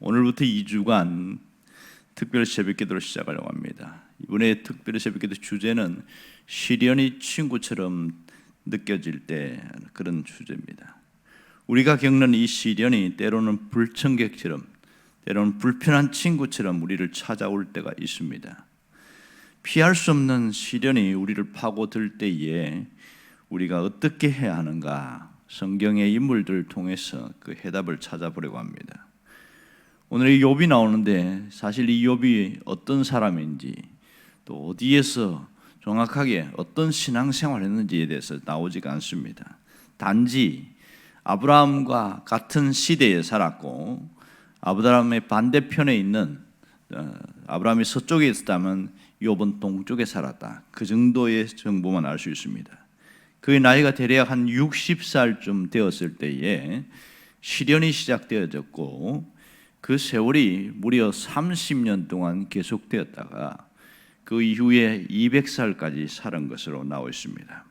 오늘부터 2주간 특별 새벽기도를 시작하려고 합니다. 이번에 특별 새벽기도 주제는 시련이 친구처럼 느껴질 때, 그런 주제입니다. 우리가 겪는 이 시련이 때로는 불청객처럼, 때로는 불편한 친구처럼 우리를 찾아올 때가 있습니다. 피할 수 없는 시련이 우리를 파고들 때에 우리가 어떻게 해야 하는가, 성경의 인물들을 통해서 그 해답을 찾아보려고 합니다. 오늘 이 욥이 나오는데 사실 이 욥이 어떤 사람인지, 또 어디에서 정확하게 어떤 신앙생활을 했는지에 대해서 나오지가 않습니다. 단지 아브라함과 같은 시대에 살았고, 아브라함의 반대편에 있는, 아브라함이 서쪽에 있었다면 욥은 동쪽에 살았다, 그 정도의 정보만 알 수 있습니다. 그의 나이가 대략 한 60살쯤 되었을 때에 시련이 시작되어졌고, 그 세월이 무려 30년 동안 계속되었다가 그 이후에 200살까지 살은 것으로 나와 있습니다.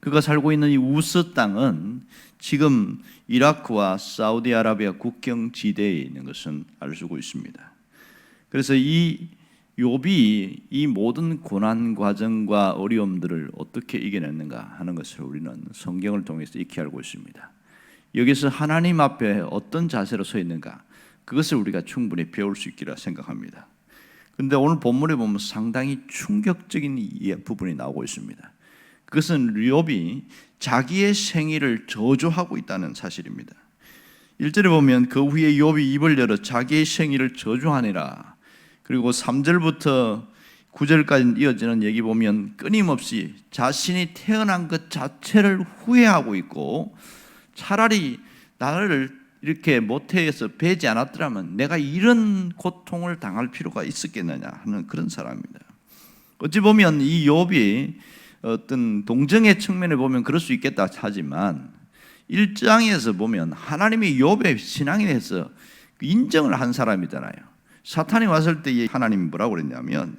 그가 살고 있는 이 우스 땅은 지금 이라크와 사우디아라비아 국경 지대에 있는 것은 알 수 있습니다. 그래서 이 욥이 이 모든 고난 과정과 어려움들을 어떻게 이겨냈는가 하는 것을 우리는 성경을 통해서 익히 알고 있습니다. 여기서 하나님 앞에 어떤 자세로 서 있는가, 그것을 우리가 충분히 배울 수 있기라 생각합니다. 그런데 오늘 본문에 보면 상당히 충격적인 부분이 나오고 있습니다. 그것은 욥이 자기의 생일을 저주하고 있다는 사실입니다. 1절에 보면 그 후에 욥이 입을 열어 자기의 생일을 저주하니라. 그리고 3절부터 9절까지 이어지는 얘기 보면 끊임없이 자신이 태어난 것 자체를 후회하고 있고, 차라리 나를 이렇게 모태에서 배지 않았더라면 내가 이런 고통을 당할 필요가 있었겠느냐 하는 그런 사람입니다. 어찌 보면 이 욥이 어떤 동정의 측면에 보면 그럴 수 있겠다 하지만, 1장에서 보면 하나님이 욥의 신앙에 대해서 인정을 한 사람이잖아요. 사탄이 왔을 때 하나님이 뭐라고 그랬냐면,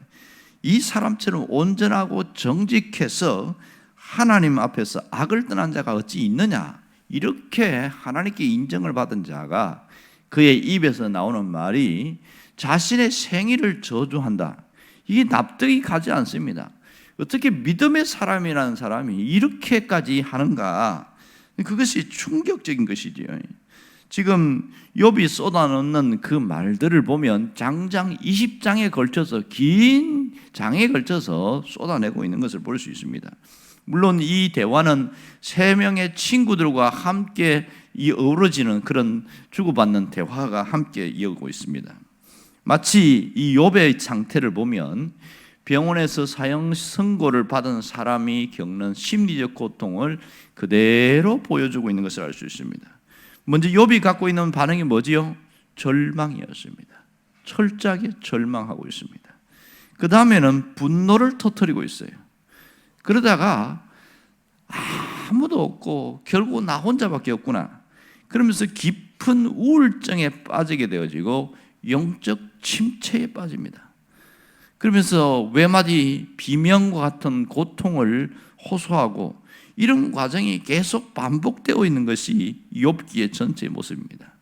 이 사람처럼 온전하고 정직해서 하나님 앞에서 악을 떠난 자가 어찌 있느냐, 이렇게 하나님께 인정을 받은 자가 그의 입에서 나오는 말이 자신의 생일을 저주한다. 이게 납득이 가지 않습니다. 어떻게 믿음의 사람이라는 사람이 이렇게까지 하는가? 그것이 충격적인 것이지요. 지금 욥이 쏟아놓는 그 말들을 보면 장장 20장에 걸쳐서, 긴 장에 걸쳐서 쏟아내고 있는 것을 볼 수 있습니다. 물론 이 대화는 세 명의 친구들과 함께 어우러지는 그런 주고받는 대화가 함께 이어오고 있습니다. 마치 이 욥의 상태를 보면 병원에서 사형 선고를 받은 사람이 겪는 심리적 고통을 그대로 보여주고 있는 것을 알 수 있습니다. 먼저 욥이 갖고 있는 반응이 뭐지요? 절망이었습니다. 철저하게 절망하고 있습니다. 그 다음에는 분노를 터뜨리고 있어요. 그러다가 아무도 없고 결국 나 혼자밖에 없구나, 그러면서 깊은 우울증에 빠지게 되어지고 영적 침체에 빠집니다. 그러면서 외마디 비명과 같은 고통을 호소하고, 이런 과정이 계속 반복되어 있는 것이 욥기의 전체의 모습입니다.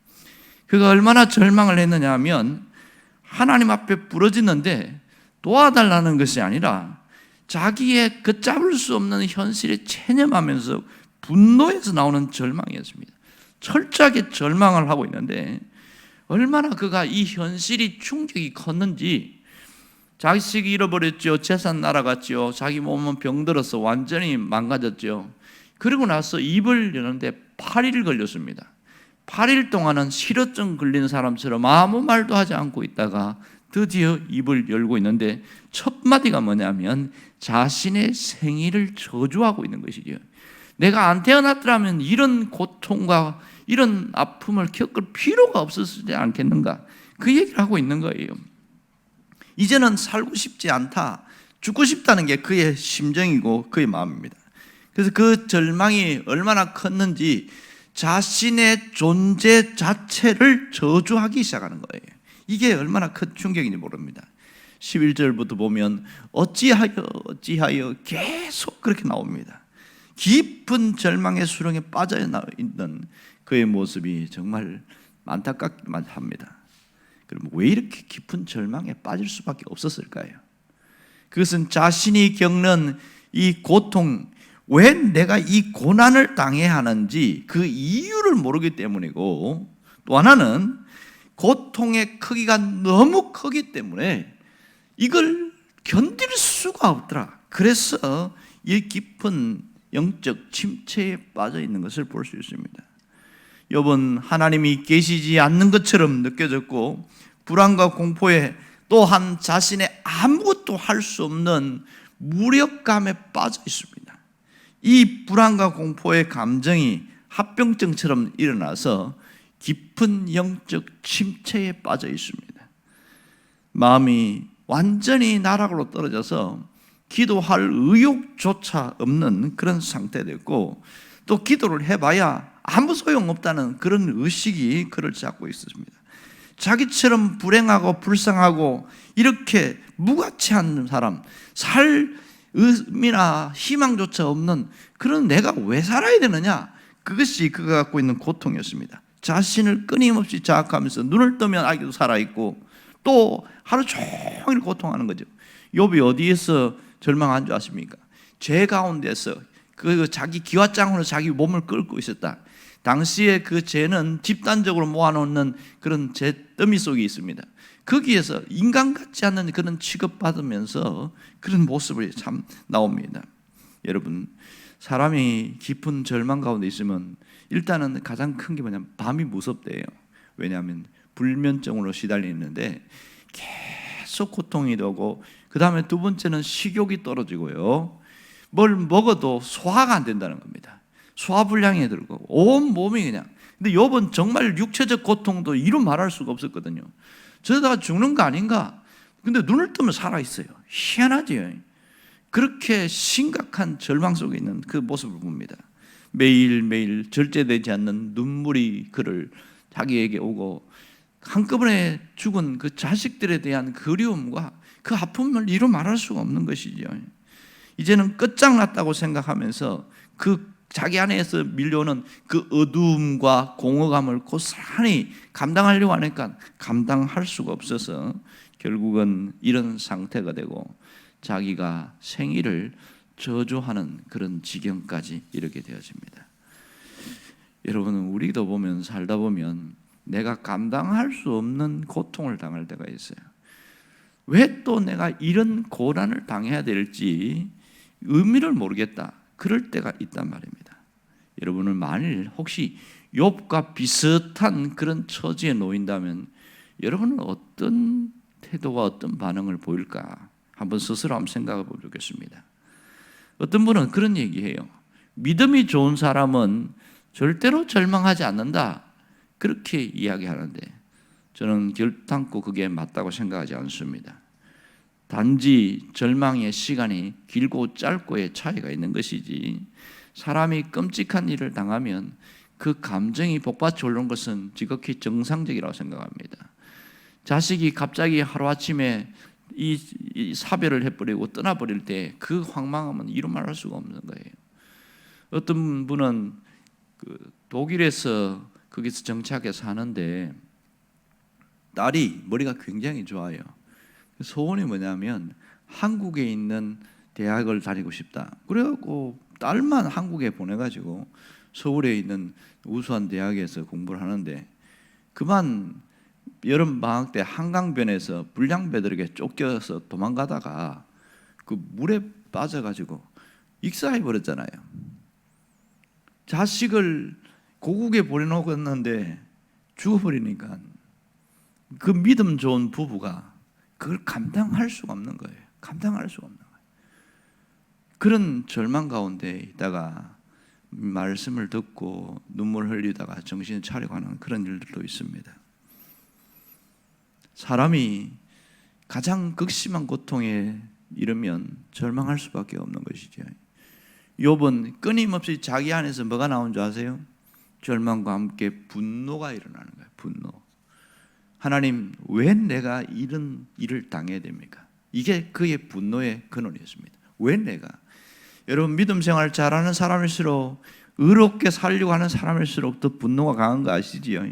그가 얼마나 절망을 했느냐 하면, 하나님 앞에 부러지는데 도와달라는 것이 아니라 자기의 걷잡을 수 없는 현실에 체념하면서 분노에서 나오는 절망이었습니다. 철저하게 절망을 하고 있는데, 얼마나 그가 이 현실이 충격이 컸는지, 자식이 잃어버렸죠. 재산 날아갔죠. 자기 몸은 병들어서 완전히 망가졌죠. 그리고 나서 입을 여는데 8일 걸렸습니다. 8일 동안은 실어증 걸린 사람처럼 아무 말도 하지 않고 있다가 드디어 입을 열고 있는데, 첫 마디가 뭐냐면 자신의 생일을 저주하고 있는 것이죠. 내가 안 태어났더라면 이런 고통과 이런 아픔을 겪을 필요가 없었지 않겠는가, 그 얘기를 하고 있는 거예요. 이제는 살고 싶지 않다, 죽고 싶다는 게 그의 심정이고 그의 마음입니다. 그래서 그 절망이 얼마나 컸는지 자신의 존재 자체를 저주하기 시작하는 거예요. 이게 얼마나 큰 충격인지 모릅니다. 11절부터 보면 어찌하여 계속 그렇게 나옵니다. 깊은 절망의 수렁에 빠져 있는 그의 모습이 정말 안타깝기만 합니다. 그럼 왜 이렇게 깊은 절망에 빠질 수밖에 없었을까요? 그것은 자신이 겪는 이 고통, 왜 내가 이 고난을 당해야 하는지 그 이유를 모르기 때문이고, 또 하나는 고통의 크기가 너무 크기 때문에 이걸 견딜 수가 없더라. 그래서 이 깊은 영적 침체에 빠져 있는 것을 볼 수 있습니다. 욥은 하나님이 계시지 않는 것처럼 느껴졌고, 불안과 공포에 또한 자신의 아무것도 할 수 없는 무력감에 빠져 있습니다. 이 불안과 공포의 감정이 합병증처럼 일어나서 깊은 영적 침체에 빠져 있습니다. 마음이 완전히 나락으로 떨어져서 기도할 의욕조차 없는 그런 상태됐고, 또 기도를 해봐야 아무 소용없다는 그런 의식이 그를 잡고 있었습니다. 자기처럼 불행하고 불쌍하고 이렇게 무가치한 사람, 살 의미나 희망조차 없는 그런 내가 왜 살아야 되느냐, 그것이 그가 갖고 있는 고통이었습니다. 자신을 끊임없이 자학하면서 눈을 뜨면 아기도 살아있고 또 하루 종일 고통하는 거죠. 욥이 어디에서 절망한 줄 아십니까? 죄 가운데서 그 자기 기와장으로 자기 몸을 끌고 있었다. 당시에 그 죄는 집단적으로 모아놓는 그런 죄 더미 속에 있습니다. 거기에서 인간 같지 않는 그런 취급받으면서 그런 모습이 참 나옵니다. 여러분, 사람이 깊은 절망 가운데 있으면 일단은 가장 큰 게 뭐냐면 밤이 무섭대요. 왜냐하면 불면증으로 시달리는데 계속 고통이 되고, 그 다음에 두 번째는 식욕이 떨어지고요, 뭘 먹어도 소화가 안 된다는 겁니다. 소화불량이 들고 온 몸이 그냥. 근데 욥은 정말 육체적 고통도 이루 말할 수가 없었거든요. 저러다가 죽는 거 아닌가? 근데 눈을 뜨면 살아있어요. 희한하죠. 그렇게 심각한 절망 속에 있는 그 모습을 봅니다. 매일매일 절제되지 않는 눈물이 그를 자기에게 오고, 한꺼번에 죽은 그 자식들에 대한 그리움과 그 아픔을 이루 말할 수가 없는 것이죠. 이제는 끝장났다고 생각하면서 그 자기 안에서 밀려오는 그 어두움과 공허감을 고스란히 감당하려고 하니까 감당할 수가 없어서 결국은 이런 상태가 되고 자기가 생일을 저주하는 그런 지경까지 이르게 되어집니다. 여러분은 우리도 보면 살다 보면 내가 감당할 수 없는 고통을 당할 때가 있어요. 왜 또 내가 이런 고난을 당해야 될지 의미를 모르겠다. 그럴 때가 있단 말입니다. 여러분은 만일 혹시 욥과 비슷한 그런 처지에 놓인다면 여러분은 어떤 태도와 어떤 반응을 보일까? 한번 스스로 한번 생각해 보면 좋겠습니다. 어떤 분은 그런 얘기해요. 믿음이 좋은 사람은 절대로 절망하지 않는다. 그렇게 이야기하는데 저는 결단코 그게 맞다고 생각하지 않습니다. 단지 절망의 시간이 길고 짧고의 차이가 있는 것이지, 사람이 끔찍한 일을 당하면 그 감정이 복받쳐 오르는 것은 지극히 정상적이라고 생각합니다. 자식이 갑자기 하루아침에 이 사별을 해버리고 떠나버릴 때 그 황망함은 이루 말할 수가 없는 거예요. 어떤 분은 그 독일에서 거기서 정착해 사는데 딸이 머리가 굉장히 좋아요. 소원이 뭐냐면 한국에 있는 대학을 다니고 싶다. 그래갖고 딸만 한국에 보내가지고 서울에 있는 우수한 대학에서 공부를 하는데, 그만 여름 방학 때 한강변에서 불량배들에게 쫓겨서 도망가다가 그 물에 빠져가지고 익사해 버렸잖아요. 자식을 고국에 보내놓았는데 죽어버리니까 그 믿음 좋은 부부가 그걸 감당할 수가 없는 거예요. 감당할 수가 없는 거예요. 그런 절망 가운데 있다가 말씀을 듣고 눈물 흘리다가 정신을 차려가는 그런 일들도 있습니다. 사람이 가장 극심한 고통에 이르면 절망할 수밖에 없는 것이죠. 욥은 끊임없이 자기 안에서 뭐가 나온 줄 아세요? 절망과 함께 분노가 일어나는 거예요. 분노. 하나님, 왜 내가 이런 일을 당해야 됩니까? 이게 그의 분노의 근원이었습니다. 왜 내가? 여러분, 믿음 생활 잘하는 사람일수록, 의롭게 살려고 하는 사람일수록 더 분노가 강한 거 아시지요?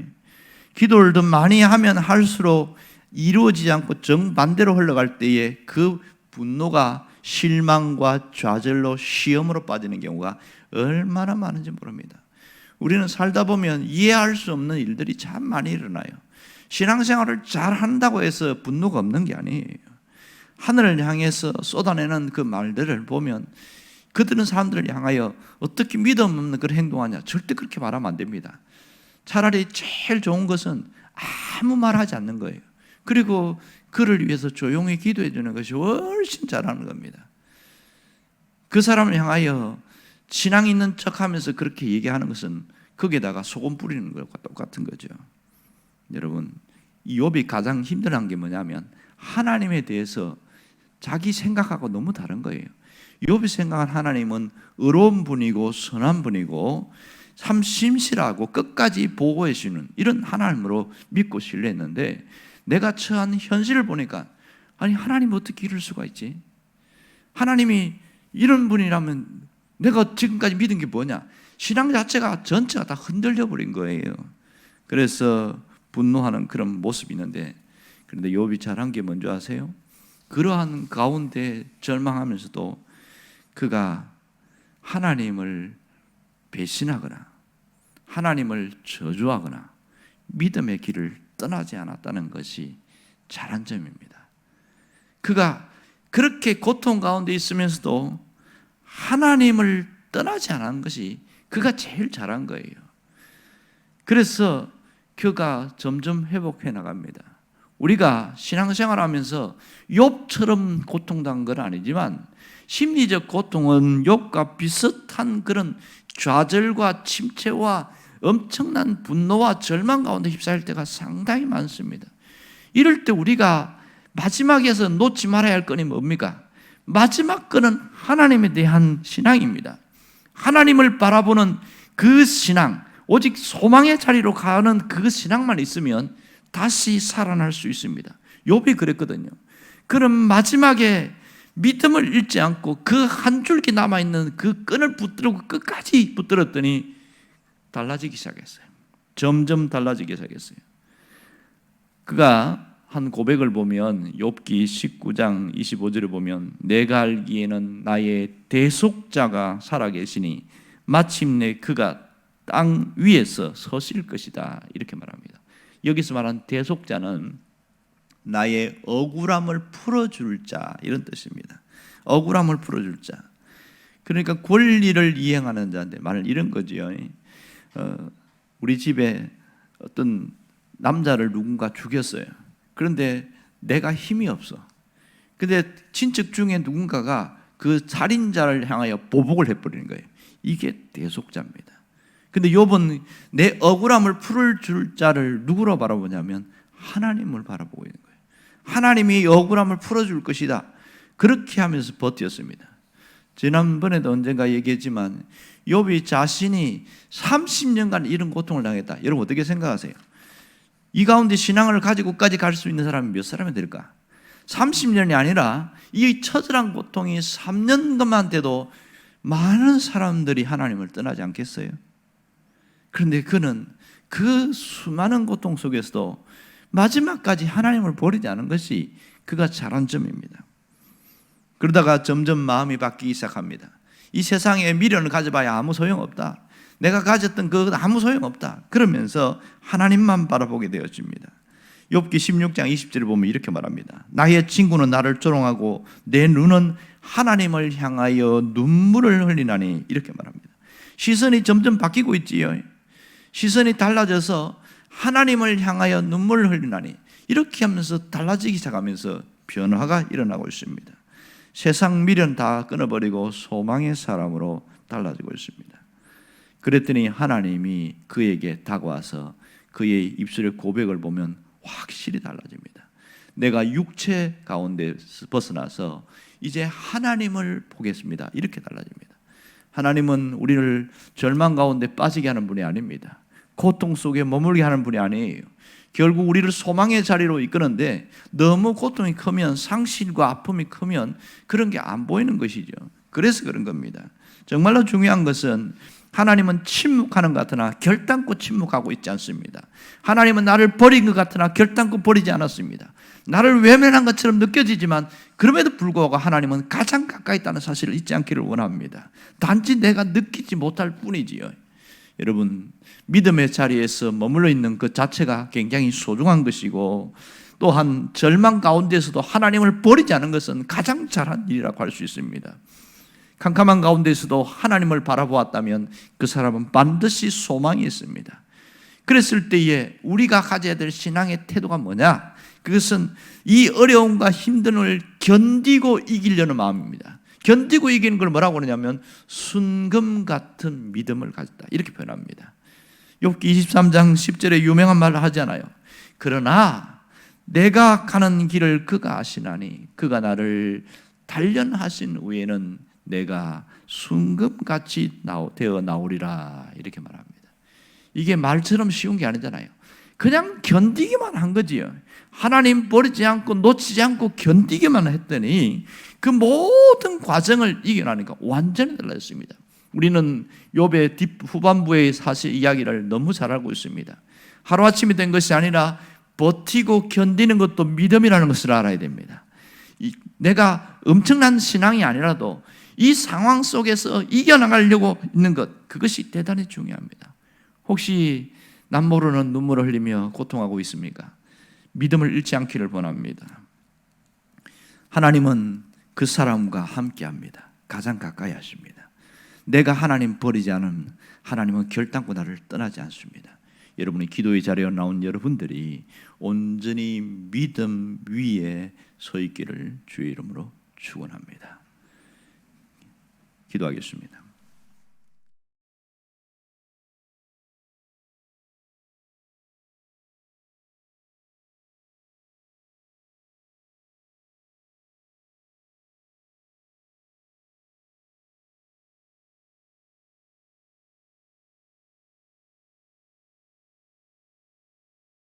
기도를 더 많이 하면 할수록 이루어지지 않고 정반대로 흘러갈 때에 그 분노가 실망과 좌절로 시험으로 빠지는 경우가 얼마나 많은지 모릅니다. 우리는 살다 보면 이해할 수 없는 일들이 참 많이 일어나요. 신앙생활을 잘 한다고 해서 분노가 없는 게 아니에요. 하늘을 향해서 쏟아내는 그 말들을 보면 그들은 사람들을 향하여 어떻게 믿음 없는 그런 행동하냐, 절대 그렇게 말하면 안 됩니다. 차라리 제일 좋은 것은 아무 말 하지 않는 거예요. 그리고 그를 위해서 조용히 기도해 주는 것이 훨씬 잘하는 겁니다. 그 사람을 향하여 신앙 있는 척하면서 그렇게 얘기하는 것은 거기에다가 소금 뿌리는 것과 똑같은 거죠. 여러분, 욥이 가장 힘들어한 게 뭐냐면 하나님에 대해서 자기 생각하고 너무 다른 거예요. 욥이 생각한 하나님은 의로운 분이고 선한 분이고 참 심실하고 끝까지 보호해 주는 이런 하나님으로 믿고 신뢰했는데, 내가 처한 현실을 보니까 아니, 하나님 어떻게 이럴 수가 있지? 하나님이 이런 분이라면 내가 지금까지 믿은 게 뭐냐? 신앙 자체가 전체가 다 흔들려 버린 거예요. 그래서 분노하는 그런 모습이 있는데, 그런데 욥이 잘한 게 뭔지 아세요? 그러한 가운데 절망하면서도 그가 하나님을 배신하거나 하나님을 저주하거나 믿음의 길을 떠나지 않았다는 것이 잘한 점입니다. 그가 그렇게 고통 가운데 있으면서도 하나님을 떠나지 않은 것이 그가 제일 잘한 거예요. 그래서 그가 점점 회복해 나갑니다. 우리가 신앙생활하면서 욥처럼 고통당한 건 아니지만 심리적 고통은 욥과 비슷한 그런 좌절과 침체와 엄청난 분노와 절망 가운데 휩싸일 때가 상당히 많습니다. 이럴 때 우리가 마지막에서 놓지 말아야 할 건이 뭡니까? 마지막 건은 하나님에 대한 신앙입니다. 하나님을 바라보는 그 신앙, 오직 소망의 자리로 가는 그 신앙만 있으면 다시 살아날 수 있습니다. 욥이 그랬거든요. 그럼 마지막에 믿음을 잃지 않고 그 한 줄기 남아있는 그 끈을 붙들고 끝까지 붙들었더니 달라지기 시작했어요. 점점 달라지기 시작했어요. 그가 한 고백을 보면 욥기 19장 25절을 보면 내가 알기에는 나의 대속자가 살아계시니 마침내 그가 땅 위에서 서실 것이다, 이렇게 말합니다. 여기서 말한 대속자는 나의 억울함을 풀어줄 자, 이런 뜻입니다. 억울함을 풀어줄 자. 그러니까 권리를 이행하는 자인데 말은 이런 거지요. 우리 집에 어떤 남자를 누군가 죽였어요. 그런데 내가 힘이 없어. 근데 친척 중에 누군가가 그 살인자를 향하여 보복을 해버리는 거예요. 이게 대속자입니다. 근데 욥은 내 억울함을 풀어줄 자를 누구로 바라보냐면 하나님을 바라보고 있는 거예요. 하나님이 억울함을 풀어줄 것이다, 그렇게 하면서 버텼습니다. 지난번에도 언젠가 얘기했지만 욥이 자신이 30년간 이런 고통을 당했다. 여러분 어떻게 생각하세요? 이 가운데 신앙을 가지고까지 갈 수 있는 사람이 몇 사람이 될까? 30년이 아니라 이 처절한 고통이 3년만 돼도 많은 사람들이 하나님을 떠나지 않겠어요? 그런데 그는 그 수많은 고통 속에서도 마지막까지 하나님을 버리지 않은 것이 그가 잘한 점입니다. 그러다가 점점 마음이 바뀌기 시작합니다. 이 세상에 미련을 가져봐야 아무 소용없다. 내가 가졌던 그것 아무 소용없다. 그러면서 하나님만 바라보게 되어집니다. 욥기 16장 20절을 보면 이렇게 말합니다. 나의 친구는 나를 조롱하고 내 눈은 하나님을 향하여 눈물을 흘리나니, 이렇게 말합니다. 시선이 점점 바뀌고 있지요. 시선이 달라져서 하나님을 향하여 눈물을 흘리나니, 이렇게 하면서 달라지기 시작하면서 변화가 일어나고 있습니다. 세상 미련 다 끊어버리고 소망의 사람으로 달라지고 있습니다. 그랬더니 하나님이 그에게 다가와서 그의 입술의 고백을 보면 확실히 달라집니다. 내가 육체 가운데 벗어나서 이제 하나님을 보겠습니다, 이렇게 달라집니다. 하나님은 우리를 절망 가운데 빠지게 하는 분이 아닙니다. 고통 속에 머물게 하는 분이 아니에요. 결국 우리를 소망의 자리로 이끄는데 너무 고통이 크면, 상실과 아픔이 크면 그런 게 안 보이는 것이죠. 그래서 그런 겁니다. 정말로 중요한 것은 하나님은 침묵하는 것 같으나 결단코 침묵하고 있지 않습니다. 하나님은 나를 버린 것 같으나 결단코 버리지 않았습니다. 나를 외면한 것처럼 느껴지지만 그럼에도 불구하고 하나님은 가장 가까이 있다는 사실을 잊지 않기를 원합니다. 단지 내가 느끼지 못할 뿐이지요. 여러분, 믿음의 자리에서 머물러 있는 그 자체가 굉장히 소중한 것이고, 또한 절망 가운데서도 하나님을 버리지 않은 것은 가장 잘한 일이라고 할 수 있습니다. 캄캄한 가운데서도 하나님을 바라보았다면 그 사람은 반드시 소망이 있습니다. 그랬을 때에 우리가 가져야 될 신앙의 태도가 뭐냐? 그것은 이 어려움과 힘듦을 견디고 이기려는 마음입니다. 견디고 이기는 걸 뭐라고 그러냐면 순금 같은 믿음을 가졌다, 이렇게 표현합니다. 욥기 23장 10절에 유명한 말을 하잖아요. 그러나 내가 가는 길을 그가 아시나니 그가 나를 단련하신 후에는 내가 순금같이 되어 나오리라, 이렇게 말합니다. 이게 말처럼 쉬운 게 아니잖아요. 그냥 견디기만 한 거지요. 하나님 버리지 않고 놓치지 않고 견디기만 했더니 그 모든 과정을 이겨나니까 완전히 달라졌습니다. 우리는 욥의 후반부의 사실 이야기를 너무 잘 알고 있습니다. 하루아침이 된 것이 아니라 버티고 견디는 것도 믿음이라는 것을 알아야 됩니다. 내가 엄청난 신앙이 아니라도 이 상황 속에서 이겨나가려고 있는 것, 그것이 대단히 중요합니다. 혹시 남모르는 눈물을 흘리며 고통하고 있습니까? 믿음을 잃지 않기를 원합니다. 하나님은 그 사람과 함께합니다. 가장 가까이 하십니다. 내가 하나님 버리지 않은 하나님은 결단코 나를 떠나지 않습니다. 여러분이 기도의 자리에 나온 여러분들이 온전히 믿음 위에 서 있기를 주의 이름으로 축원합니다. 기도하겠습니다.